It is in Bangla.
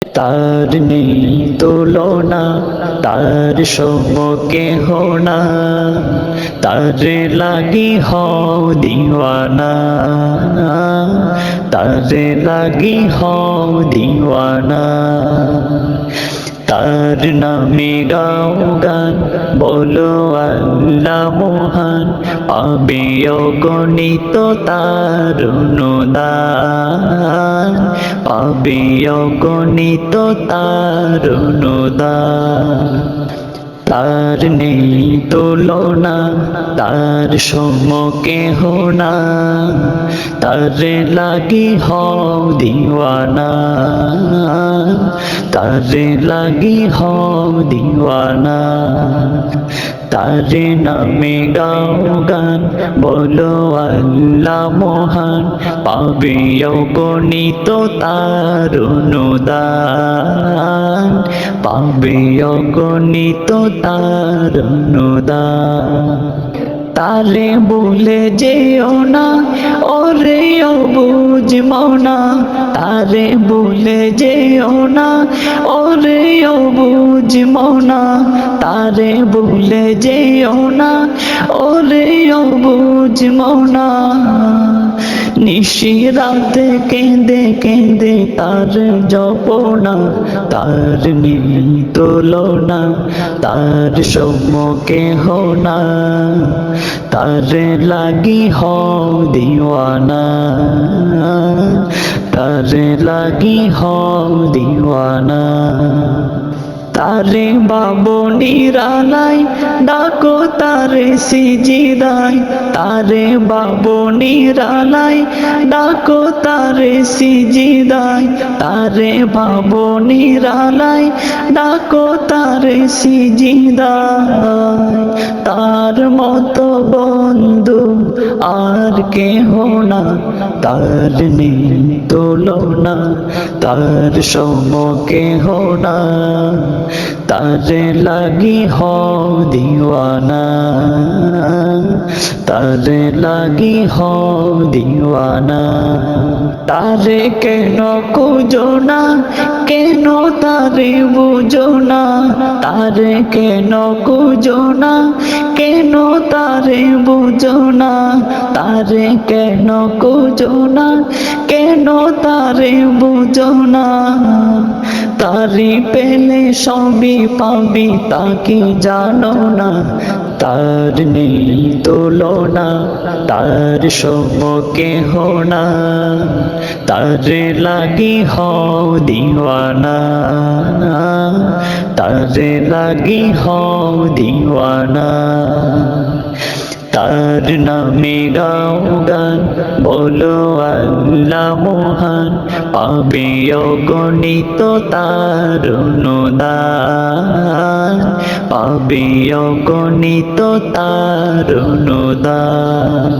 তার নেই তুলনা, তার সমকে হোনা, তার লাগি হও দিওয়ানা, তার লাগি হও দিওয়ানা। তার নামে গাও গান, বলো আল্লাহ মহান, পাবে অগণিত তার অনুদান, পাবে অগণিত তার অনুদান। তার নেই তুলনা, তার সমকে হোনা, তার লাগি হও দিওয়ানা, তার লাগি হও দিওয়ানা। তার নামে গাও গান, বলো আল্লাহ মহান, পাবে অগণিত তার অনুদান, পাবে অগণিত তার অনুদান। তারে ভুলে যেও না, ওরে অবুঝ মনা, তারে ভুলে যেও না, ওরে অবুঝ মনা, তারে ভুলে যেও না, ওরে অবুঝ মনা। নিশি রাতে কেঁদে কেঁদে তার জপনা, তার নেই তুলনা, তার সমকে হোনা, তার লাগি হও দিওয়ানা, তার লাগি হও দিওয়ানা। তারে বাবু নিরালাই, ডাকো তারে সিজিদাই, তারে বাবু নিরালাই, ডাকো তারে সিজিদাই, তারে বাবু নিরালাই, ডাকো তারে সিজিদাই। তার মতো বন্ধু আর কেহ না, তার নেই তুলনা, তার সমকে হোনা, তার লাগি হও দিওয়ানা, তার লাগি হও দিওয়ানা। তারে কেন খুঁজো না, কেন তারে বুঝো না, তারে কেন খুঁজো না, কেন তারে বুঝো না, তারে কেন খুঁজো না, কেন তারে বুঝো না। তারি পেলে সবই পাবি, তাকে জানো না, তার নেই তুলনা, তার সমকে হোনা, তার লাগি হও দিওয়ানা, তার লাগি হও দিওয়ানা। তার নামে গাও গান, বলো আল্লাহ মহান, পাবে অগণিত তার অনুদান, পাবে অগণিত তার অনুদান।